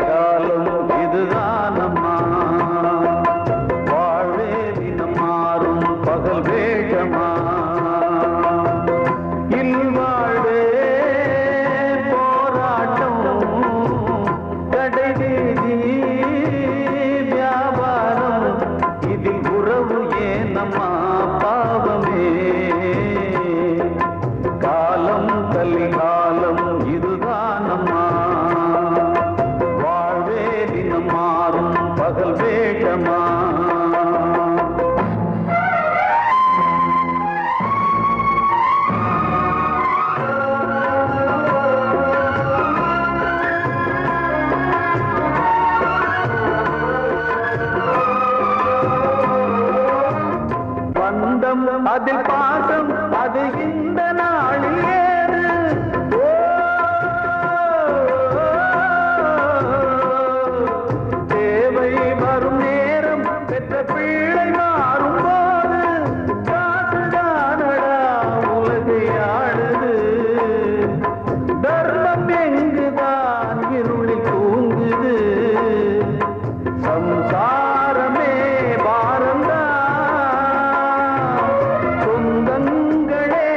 கலிகாலம் இதுதானம்மா வாழ்வே தினம் மாறும் பகல் வேஷமா இல்வாழ்வே போராட்டம் கடைவீதி வியாபாரம் இதில் உறவு ஏனம்மா பாவமே காலம் கலிகாலம் இதுதானம்மா வாழ்வே தினம் மாறும் பகல் வேஷமா பந்தம் அதில் பாசம் அது இந்த நாளில் ஏது தேவை வரும் நேரம் பெற்ற பிள்ளை மாறும் போது காசுதானடா உலகை ஆடுது தர்மம் எங்குதான் இருளில் தூங்குது சம்சாரமே பாரந்தா சொந்தங்களே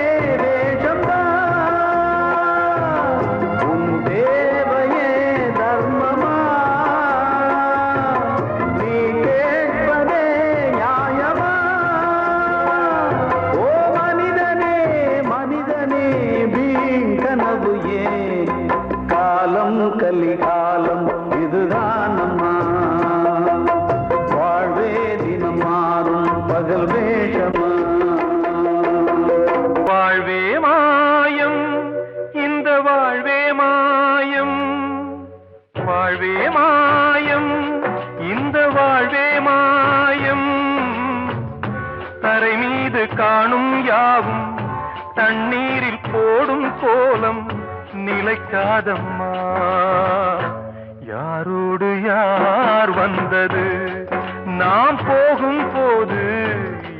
வேஷம்தான் உன் தேவையே தர்மமா நீ கேட்பதே நியாயமா ஓ மனிதனே மனிதனே வீண் கனவு ஏன் காலம் கலிகாலம் இதுதானம்மா வாழ்வே தினம் மாறும் பகல் வேஷமா வாழ்வே மாயம் இந்த வாழ்வே மாயம் வாழ்வே மாயம் இந்த வாழ்வே மாயம் தரை மீது காணும் யாவும் தண்ணீரில் போடும் கோலம் நிலைக்காதம்மா யாரோடு யார் வந்தது நாம் போகும் போது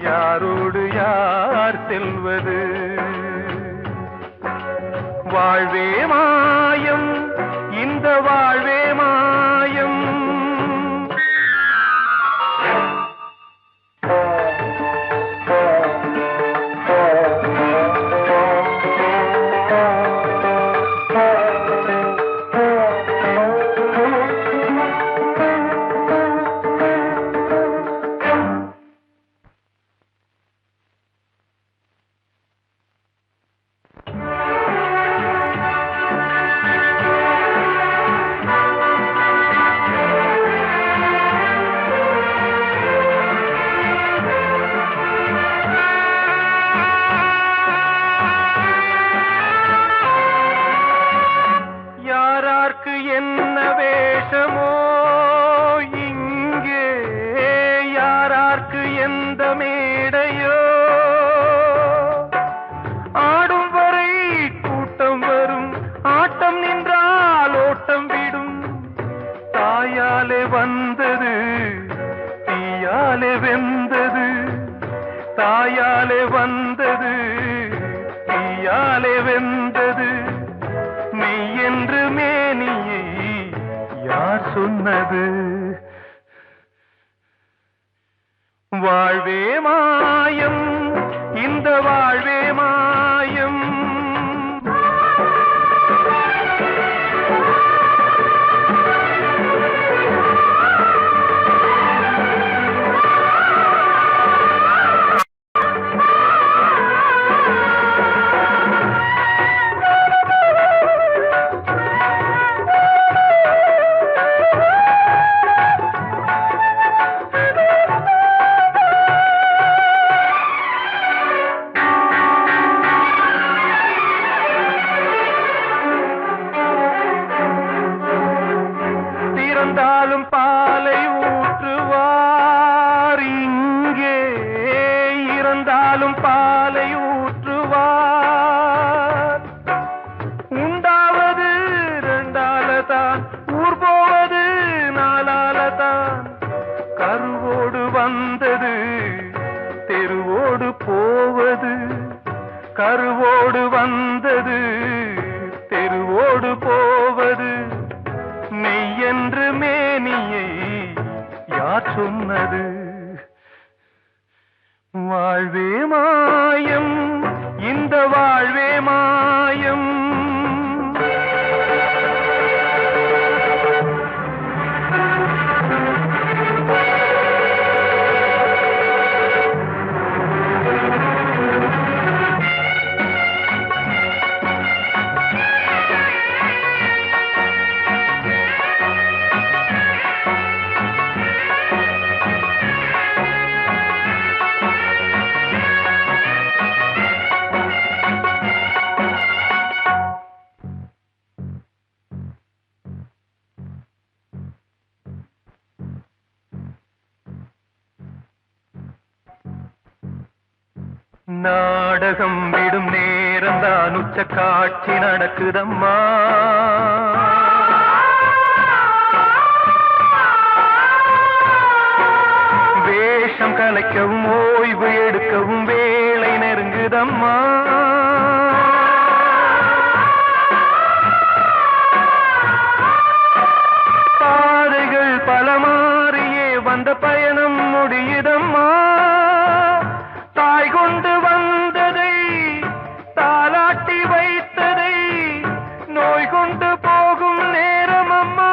யாரோடு யார் செல்வது வாழ்வே மாயம் இந்த வாழ்வே மாயம் யாரார்க்கு என்ன வேஷமோ இங்கே யாரார்க்கு எந்த மேடையோ ஆடும் வரை கூட்டம் வரும் ஆட்டம் நின்றால் ஓட்டம் விடும் தாயாலே வந்தது தீயாலே வெந்தது தாயாலே வந்தது தீயாலே வெந்தது மெய் என்று மேனியை யார் சொன்னது வாழ்வே மாயம் இந்த வாழ்வே மாயம் இறந்தாலும் பாலை ஊற்றுவார் இங்கே இறந்தாலும் பாலை ஊற்றுவார் உண்டாவது ரெண்டாலதான் ஊர் போவது நாலாலதான் கருவோடு வந்தது தெருவோடு போவது கருவோடு வந்தது தெருவோடு போவது மெய்யென்று சொன்னது. வாழ்வே மாயம், இந்த வாழ்வே மாயம். நாடகம் விடும் நேரம் தான் உச்ச காட்சி நடக்குதம்மா. வேஷம் கலைக்கவும் ஓய்வு எடுக்கவும் வேளை நெருங்குதம்மா. பாதைகள் பல மாறியே வந்த பயணம் முடியுதம்மா. தாய் கொண்டு வந்ததை தாலாட்டி வைத்ததை நோய் கொண்டு போகும் நேரம் அம்மா.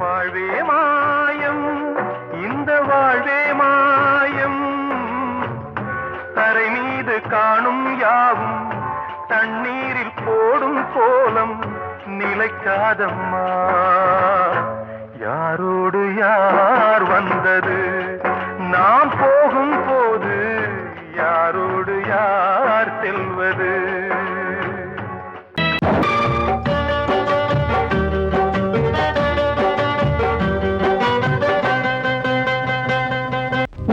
வாழ்வே மாயம், இந்த வாழ்வே மாயம். தரை மீது காணும் யாவும் தண்ணீரில் போடும் கோலம் நிலைக்காதம்மா. யாரோடு யார் வந்தது நாம் போகும் போது, யாரோடு யார் செல்வது.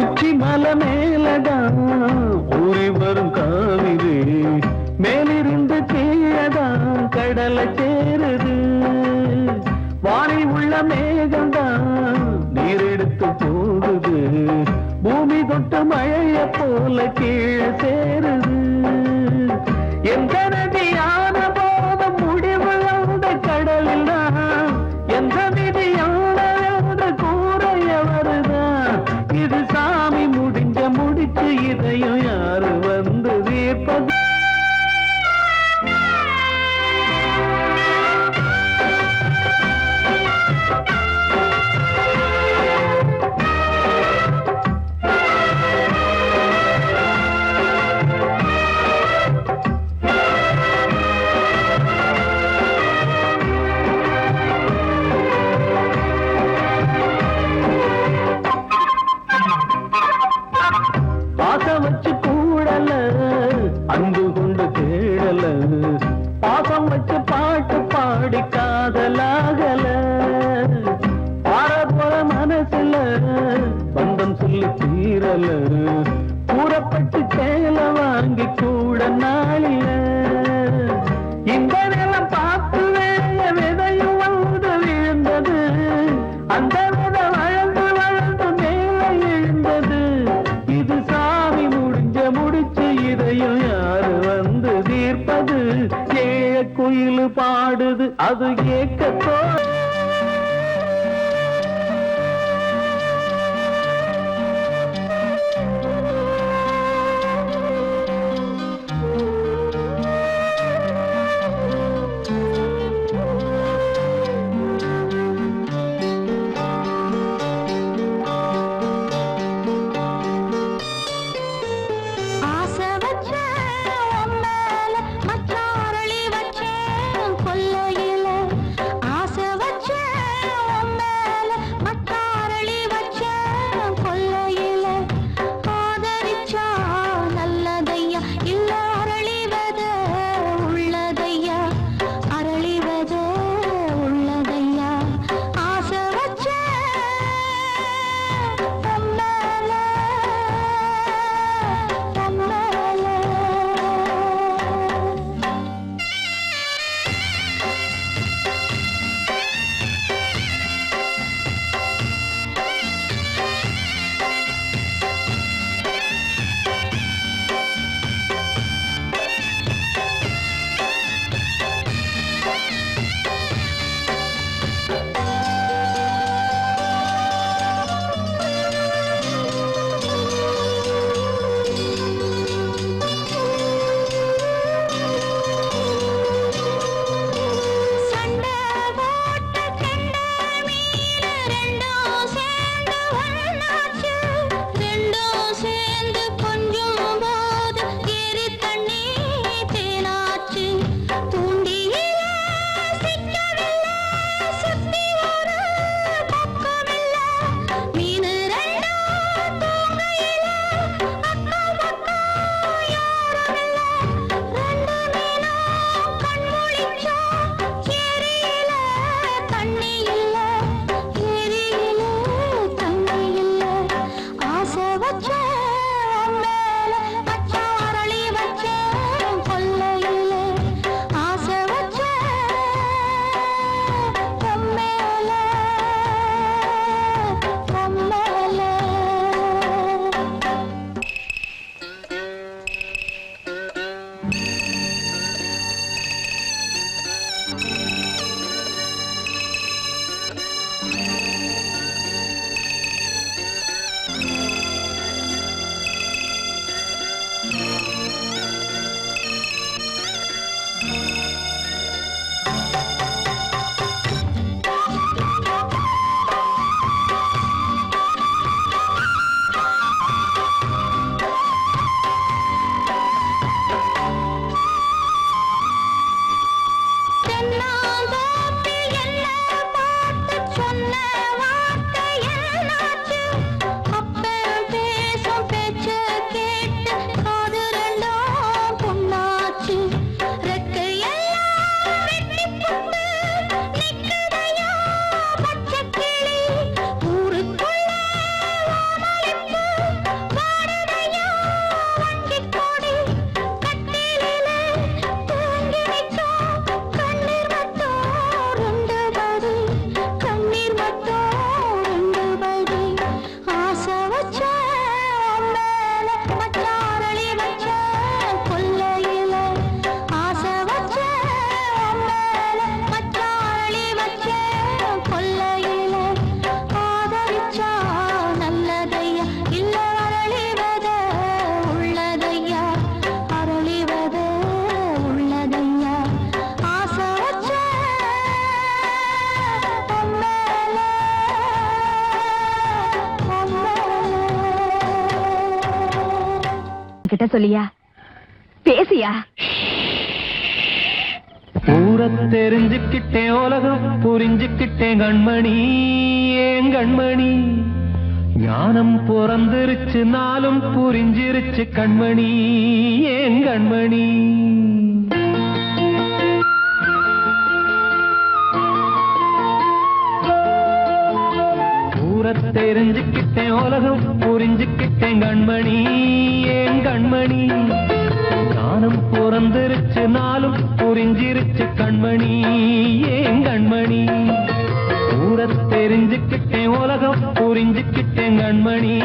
உச்சி மலை மேலதான் ஊறி வரும் காவிரி, மேலிருந்து கீழதான் கடலை சேருது. வானில் உள்ள மேகம்தான் நீரெடுத்து போகுது, பூமி தொட்டு மழைய போல கீழே சேருது. எந்த நதியான போதும் முடிவு அந்த கடலில் தான், எந்த விதியான கூறைய வருதான். இது சாமி முடிஞ்ச முடிச்சு, இதையும் யாரு வந்து தீர்ப்பது. பாசம் வச்சு கூடல, அன்பு கொண்டு தேடல, பாசம் வச்சு பாட்டு பாடி காதலாகல. பாரபோற மனசுல பந்தம் சொல்லி தீரல, கூறப்பட்டு சேல வாங்கி கூட நாளில. இந்த நிலம் பார்த்து வேய விதையும் வந்து விழுந்தது, அந்த விதை வளர்ந்து வளர்ந்து மேலே எழுந்தது. இது சாமி முடிஞ்ச முடிச்சு, இதையும் யாரு வந்து தீர்ப்பது. ஏழ குயில் பாடுது அது ஏக்கத்தோ கிட்ட சொல்லியா பேசியா ஊரை தெரிஞ்சுக்கிட்டேன் உலகம் புரிஞ்சுக்கிட்டேன் கண்மணி ஏன் கண்மணி ஞானம் பிறந்திருச்சு நாளும் புரிஞ்சிருச்சு கண்மணி ஏன் கண்மணி ஊரை தெரிஞ்சுக்கிட்டேன் உலகம் புரிஞ்சுக்கிட்டேன் கண்மணி ஏன் கண்மணி ஞானம் பிறந்திருச்சு நாளும் புரிஞ்சிருச்சு கண்மணி ஏன் கண்மணி ஊரை தெரிஞ்சுக்கிட்டேன் உலகம் புரிஞ்சுக்கிட்டேன் கண்மணி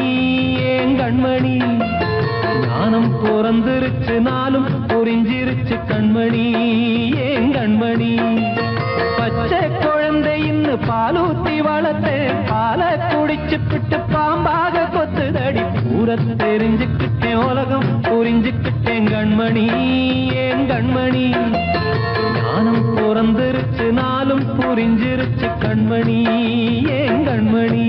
ஏன் கண்மணி ஞானம் பிறந்திருச்சு நாளும் புரிஞ்சிருச்சு கண்மணி ஏன் கண்மணி பச்சை குழந்தை இன்னும் பாலூத்தி வளர்த்தேன் பாலை குடிச்சு பிட்டு பாம்பாக கொத்துதடி பூர தெரிஞ்சுக்கிட்டேன் உலகம் புரிஞ்சுக்கிட்டேன் கண்மணி ஏன் கண்மணி ஞானம் பிறந்திருச்சு நாளும் புரிஞ்சிருச்சு கண்மணி ஏன் கண்மணி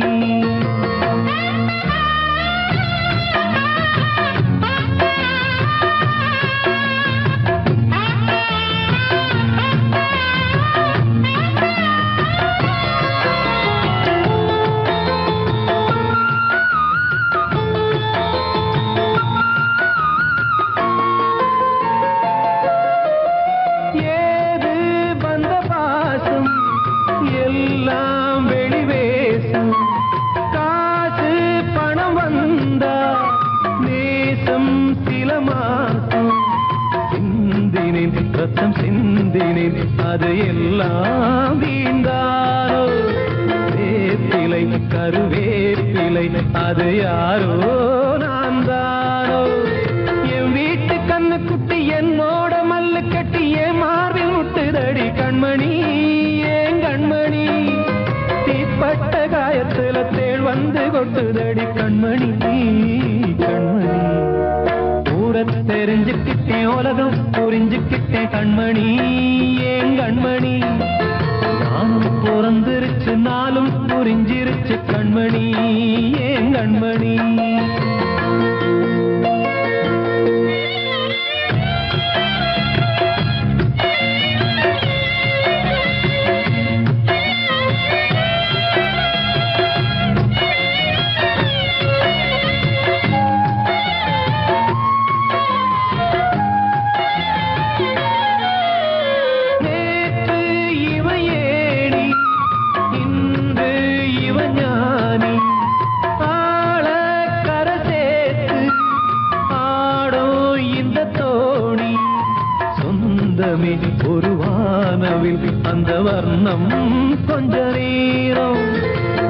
ரத்தம் சிந்தினேன் அது எல்லாம் வீண்டாரோ வேப்பிலை கருவேப்பிலை அது யாரோ நான் தானோ என் வீட்டு கண்ணு குட்டி என்னோட மல்லு கட்டி என் மார்பில் முட்டுதடி கண்மணி ஏன் கண்மணி தீப்பட்ட காயத்துல தேள் வந்து கொட்டுதடி கண்மணி கண்மணி தெரிஞ்சுக்கிட்டேன் உலகம் புரிஞ்சுக்கிட்டேன் கண்மணி ஏன் கண்மணி ஞானம் பிறந்திருச்சு நாளும் புரிஞ்சிருச்சு கண்மணி ஏன் கண்மணி ஒரு வானவில் அந்த வர்ணம் கொஞ்ச நேரம்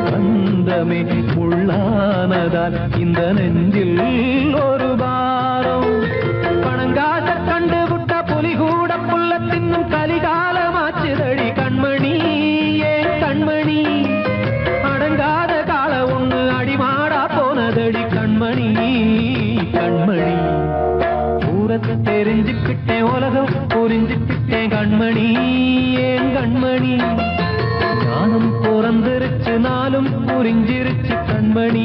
பந்தமே உள்ளானதால் இந்த நெஞ்சில் ஒரு பாரம் பணங்காச கண்டு விட்ட புலி கூட புல்ல தின்னும் கலிகாலமாச்சுதடி கண்மணி ஏன் கண்மணி அடங்காத கால ஒண்ணு அடிமாடா போனதடி கண்மணி கண்மணி பூரத்தை தெரிஞ்சுக்கிட்டேன் உலகம் புரிஞ்சுக்கிட்டேன் கண்மணி ஏன் கண்மணி ஞானம் பிறந்திருச்சு நாளும் புரிஞ்சிருச்சு கண்மணி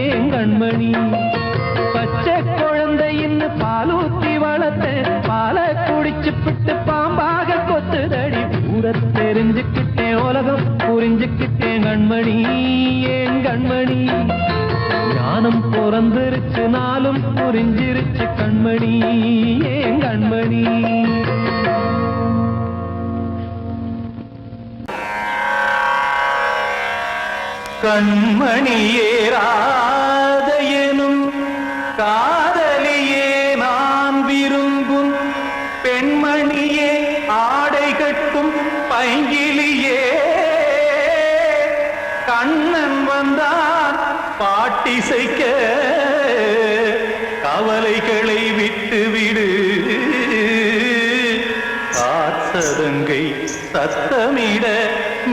ஏன் கண்மணி பச்சை குழந்தை இன்னும் பாலூத்தி வளர்த்தேன் பாலை குடிச்சு பிட்டு பாம்பாக கொத்துதடி பூர தெரிஞ்சுக்கிட்டேன் உலகம் புரிஞ்சுக்கிட்டேன் கண்மணி ஏன் கண்மணி ஞானம் பிறந்திருச்சு நாளும் புரிஞ்சிருச்சு கண்மணி ஏன் கண்மணி கண்மணியேராத எனும் காதலியே நான் விரும்பும் பெண்மணியே ஆடை கட்டும் பைங்கிலியே கண்ணன் வந்தான் பாட்டிசைக்க கவலைகளை விட்டுவிடு காத்ததங்கை சத்தமிட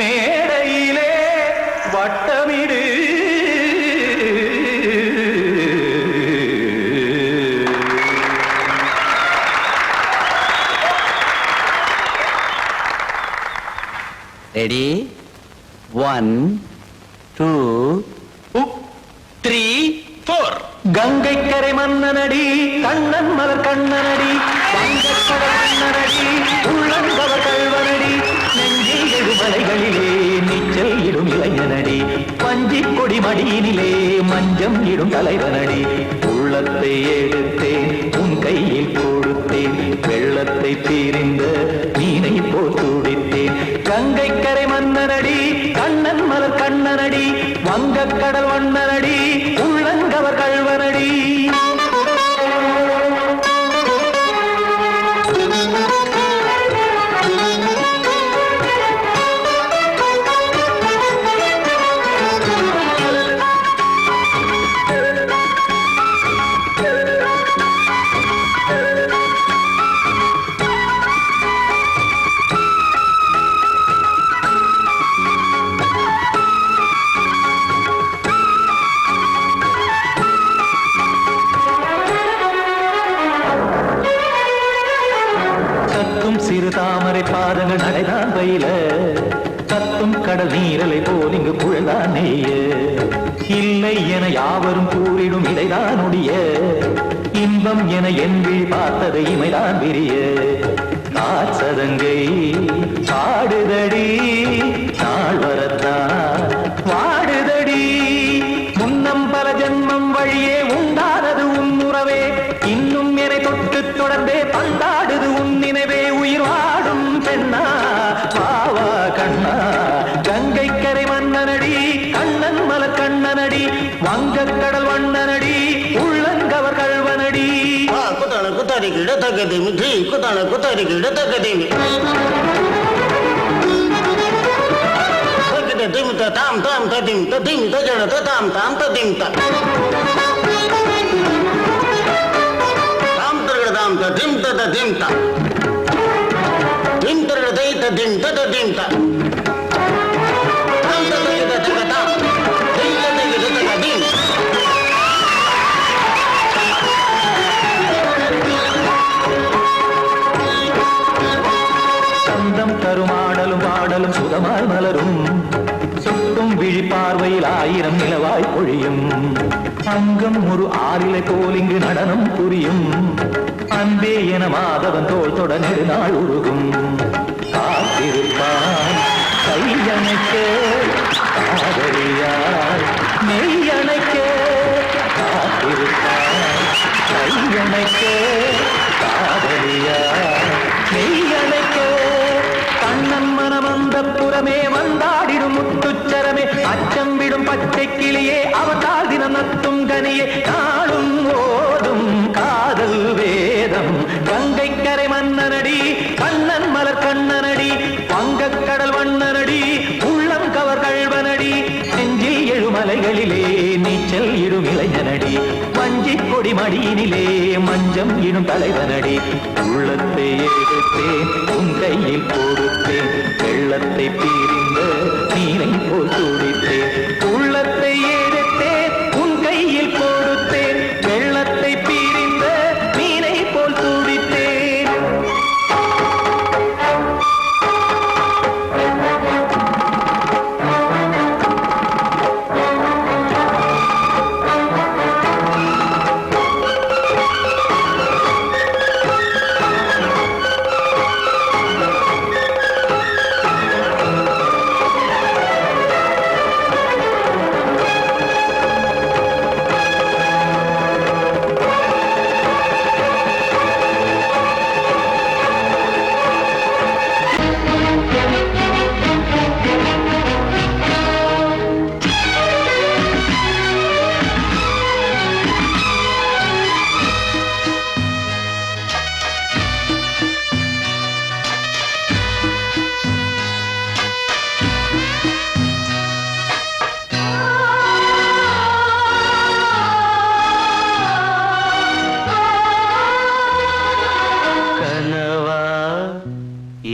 மேடையிலே வட்டமிடு ரெடி 1 2 3 4 கங்கை கரை மன்னனடி கண்ணன் மலர் கண்ணனடி வங்கக்கடல் மன்னனடி உள்ளங்கவர் கல்வனடி நெஞ்சில் எழுமலைகளிலே நீச்சல் இடும் இளைஞனடி பஞ்சி கொடி மடியினிலே மஞ்சம் இடும் தலைவனடி உள்ளத்தை எடுத்தேன் உன் கையில் கொடுத்தேன் வெள்ளத்தை தீரிந்த மீனை போல் துடித்தேன் கங்கை கரை மன்னனடி கண்ணன் மலர் கண்ணனடி வங்கக்கடல் வண்ணனடி உள்ளங்கவர் கல்வனடி தாமரை பாதங்கள் நடைதான் பயில கத்தும் கடல் நீரலை போல் இங்கு புழல்தான் நெய்ய இல்லை என யாவரும் கூறிடும் இடைதான் உடைய இன்பம் என என்பி பார்த்தது இமைதான் விரிய காற்சதங்கை பாடுதடி நாள் வரத்தான் வாடுதடி முன்னம் பல ஜென்மம் வழியே உண்டானது உன் உறவே இன்னும் என்னை தொட்டு தொடர்ந்தே பந்தாடுது உன் நினைவே உயிர் வாடும் பெண்ணா வாவா கண்ணா கங்கை கரை மன்னனடி கண்ணன் மலர் கண்ணனடி வங்கக் கடல் வண்ணனடி உள்ளங்கவர் கல்வனடி குத்தான குத்தாரி கிட தக்கதேமி ஜி குத்தான குத்தாரி கிட தக்கதேமி திம் தாம் தாம் ததிம் ததிம் தஜட தாம் தாம் ததிம் தாம் தரகட தாம் ததிம் ததிம் தாம் திம் தரகட தை ததிம் ததிம் தாம் தாம் தரகட தக தாம் தை ததிம் ததிம் சந்தம் தருமாடலும் பாடலும் சுகமாய் மலரும் சுட்டும் விழி பார்வையில் ஆயிரம் நிலவாய் பொழியும் அங்கம் ஒரு ஆறிலை போல் இங்கு நடனம் புரியும் அன்பே என மாதவன் தோல் தொட நெடுநாள் உருகும் காத்திருப்பான் கையணைக்க காதலியார் மெய்யணைக்க காத்திருப்பான் கையணைக்க காதலியார் மெய்யணைக்க கண்ணன் மனமந்த புறமே வந்தாடிடும் முத்துச்சரமே அச்சம் விடும் பச்சை கிளியே அவதால் தினம் நத்தும் கனியே நாளும் ஓதும் காதல் வேதம் கங்கை கரை மன்னனடி கண்ணன் மலர் கண்ணனடி வங்கக் கடல் வண்ணனடி உள்ளம் கவர் கல்வனடி நெஞ்சில் எழுமலைகளிலே நீச்சல் இடும் இளைஞனடி வஞ்சிக் கொடி மடியினிலே மஞ்சம் இடும் தலைவனடி உள்ளத்தை எடுத்தேன் உன் கையில் கொடுத்தேன் வெள்ளத்தை பிரிந்த நீரை போல் துடித்தேன் உள்ளத்தை எடுத்தேன் உன் கையில் கொடுத்தேன் வெள்ளத்தை பிரிந்த நீரை போல் துடித்தேன்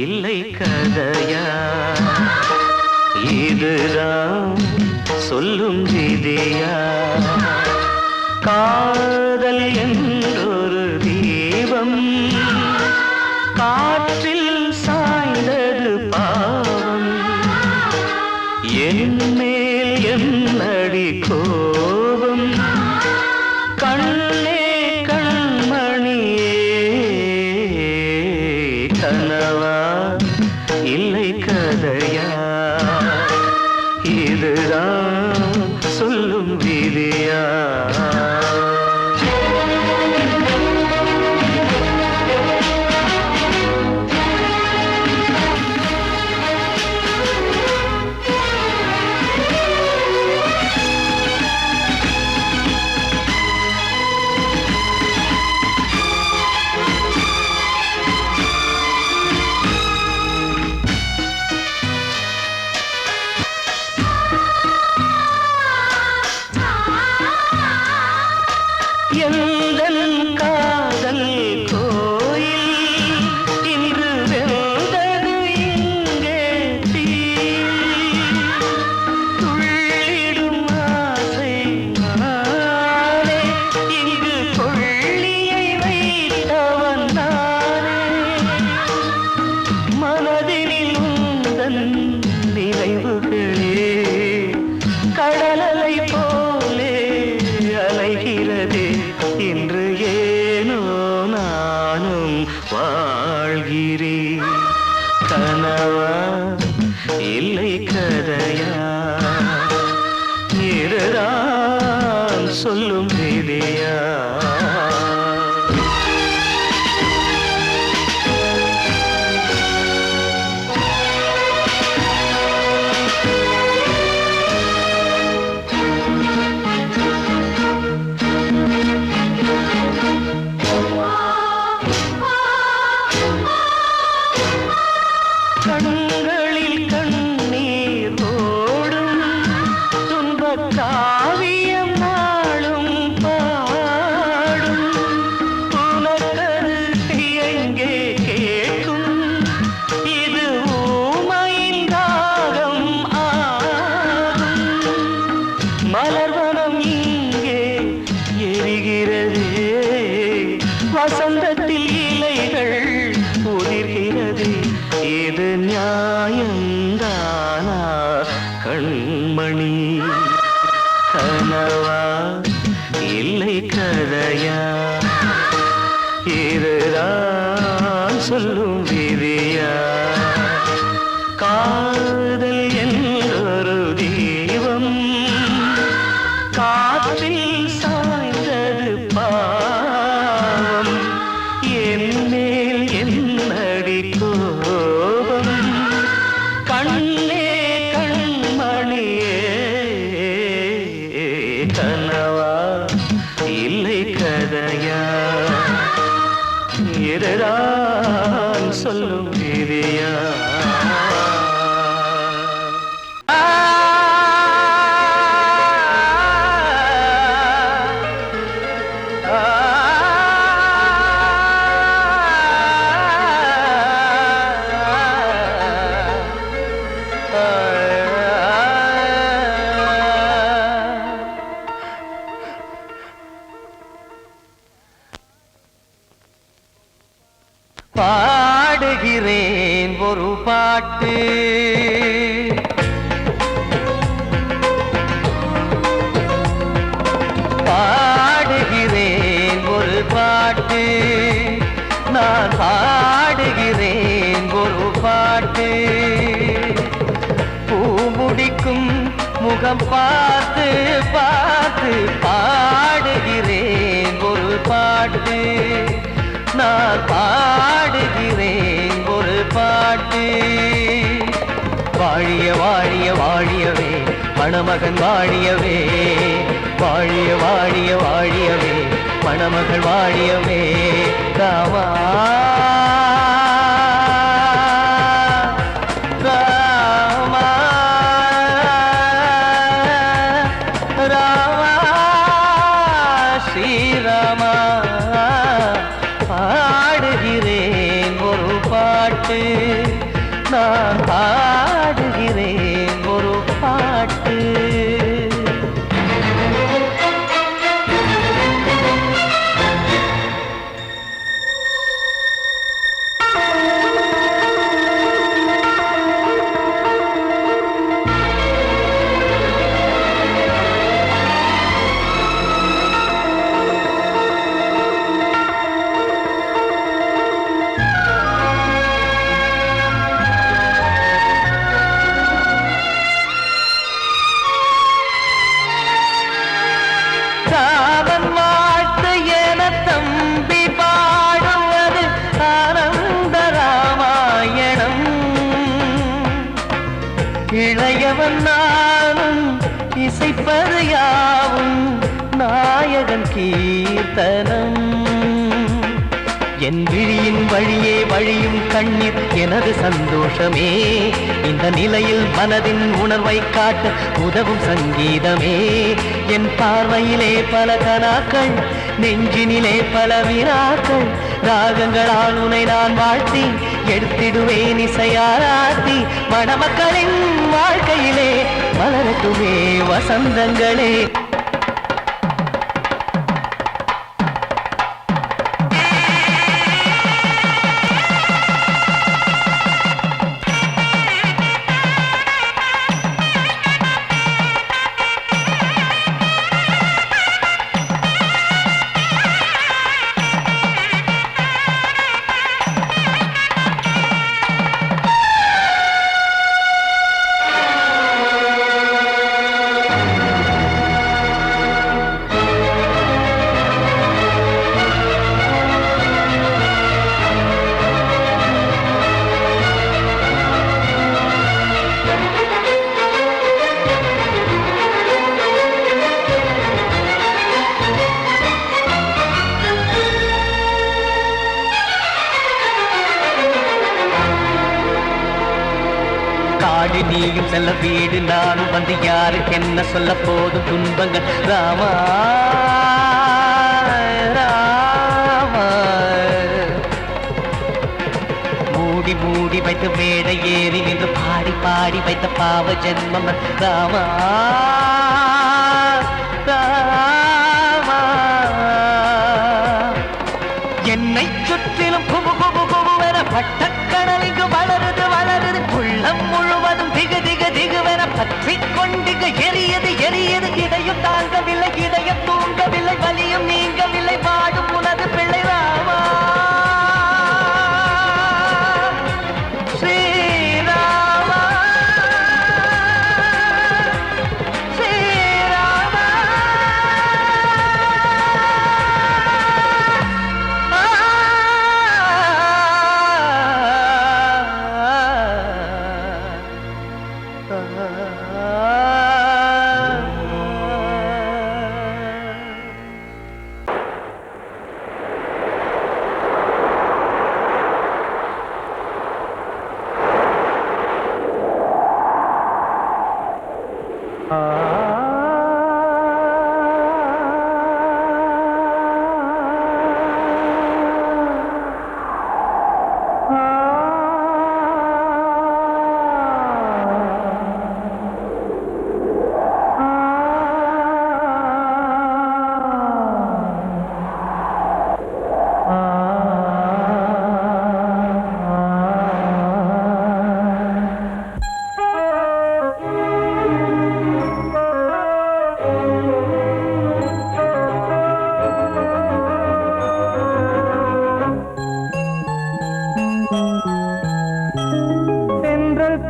இல்லை கதையா இதுதான் சொல்லும் விதியா காதல் என்றொரு தீபம் காற்றில் சாய்ந்தது பாவம் என் மேல் என்னடி கோபம் கண்ணே கண்மணியே கனவா இல்லை கதையா இதுதான் சொல்லும் விதியா கனவா இல்லை கதையா இதுதான் சொல்லும் விதியா கண்களில் கண்ணீர் ஓடும் துன்பக் காவியம் நாளும் பாடும் உனக்கது எங்கே கேட்கும் இது ஊமையின் தாகம் ஆகும் மலர்வனம் இங்கே எரிகிறதே வசந்தத்தில் இலைகள் உதிர்கிறது இது நியாயந்தானா கண்மணி கனவா இல்லை கதையா இதுதான் சொல்லும் விதியா காதல் என்றொரு தீபம் காற்றில் சாய்ந்தது பாவம் என் மேல் என்னடி கோபம் கண்ணே கண்மணியே கனவா இல்லை கதையா இதுதான் சொல்லும் விதியா பாடுகிறேன் ஒரு பாட்டு பாடுகிறேன் ஒரு பாட்டு நான் பாடுகிறேன் ஒரு பாட்டு பூ முடிக்கும் முகம் பார்த்து பார்த்து பாடுகிறேன் ஒரு பாட்டு நான் பாடுகிறேன் ஒரு பாட்டு வாழிய வாழிய வாழியவே மணமகன் வாழியவே வாழிய வாழிய வாழியவே மணமகள் வாழியவே ராமா ராமா ராமா ஸ்ரீராமா பாடுகிறேன் ஒரு பாட்டு நான் பாடுகிறேன் ஒரு பாட்டு ராமன் வாழ்த்து என தம்பி பாடுவது ஆனந்த ராமாயணம் இளையவன் நானும் இசைப்பது யாவும் நாயகன் கீர்த்தனம் என் விழியின் வழியே வழியும் கண்ணீர் எனது சந்தோஷமே இந்த நிலையில் மனதின் உணர்வை காட்ட உதவும் சங்கீதமே என் பார்வையிலே பல கனாக்கள் நெஞ்சினிலே பல வினாக்கள் ராகங்களால் உனை நான் வாழ்த்தி எடுத்திடுவேன் இசையாராத்தி மணமக்களின் வாழ்க்கையிலே மலரட்டுமே வசந்தங்களே வாடி நீயும் செல்ல வீடு நானும் வந்து யாருக்கு என்ன சொல்ல போதும் துன்பங்கள் ராமா ராமா மூடி மூடி வைத்த மேடை ஏறி நின்று பாடி பாடி வைத்த பாவ ஜென்மம் ராமா ராமா என்னை சுற்றிலும் குபு குபு குபுவென பட்டக்கடல் இங்கு வளருது வளருது உள்ளம் முழுவதும் திகு திகு திகுவென பற்றி கொண்டிகு எரியது எரியது இதையும் தாங்கவில்லை இதயம் தூங்கவில்லை வலியும் நீங்கவில்லை வாடும் உனது பிள்ளை ராமா ஸ்ரீராமா ஸ்ரீராமா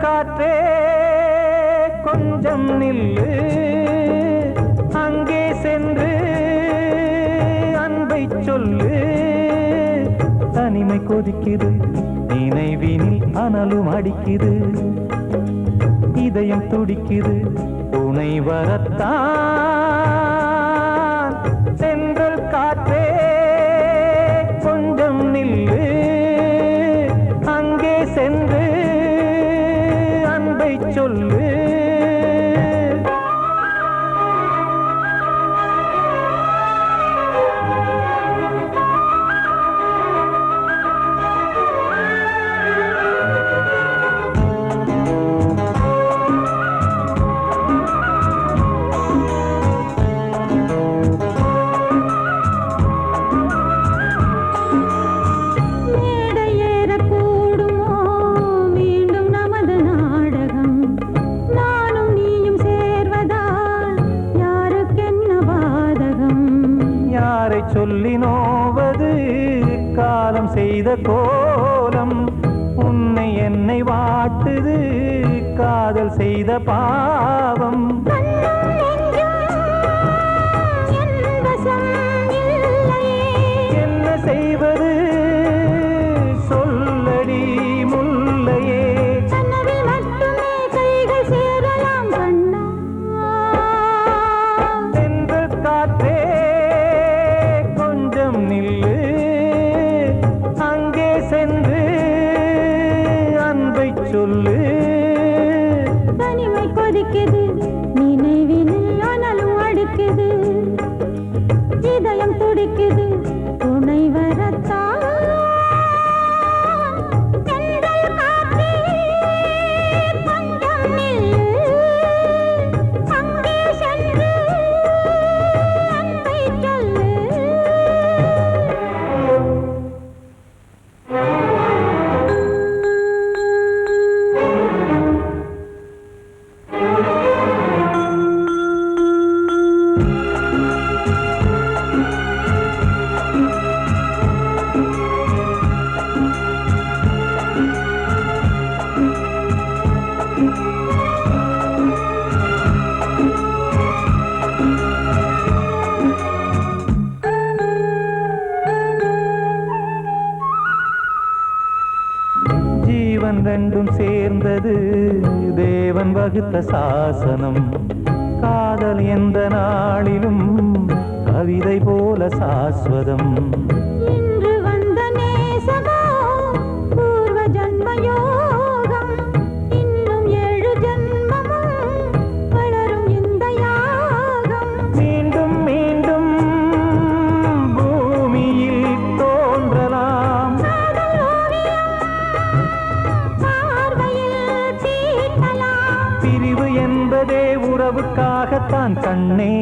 காற்றே கொஞ்சம் நில்லு அங்கே சென்று அன்பை சொல்லு தனிமை கொதிக்குது நினைவினில் அனலும் அடிக்குது இதயம் துடிக்குது துணை வரத்தான் சென்றல் காற்றே கொஞ்சம் நில்லு அங்கே சென்று சொல்லு சொல்லி நோவது காலம் செய்த கோலம் உன்னை என்னை வாட்டுது காதல் செய்த பாவம் என்ன செய்வது சொல்லடி முல்லையே சென்று காற்றே நில்லு அங்கே சென்று அன்பை சொல்லு தனிமை கொதிக்குது நினைவினில் அனலும் அடிக்குது இதயம் துடிக்குது துணை வரத்தான் ரெண்டும் சேர்ந்தது தேவன் வகுத்த சாசனம் காதல் எந்த நாளிலும் கவிதை போல சாஸ்வதம் இன்று வந்த நேசமோ பூர்வ ஜன்மயோகம் இன்னும் 7 உறவுக்காகத்தான் கண்ணே.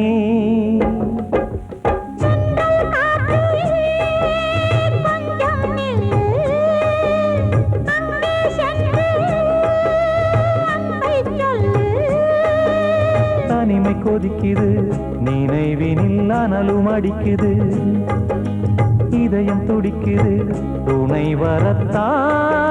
தனிமை கொதிக்குது, நினைவினில் அனலும் அடிக்குது, இதயம் துடிக்குது, துணை வரத்தான்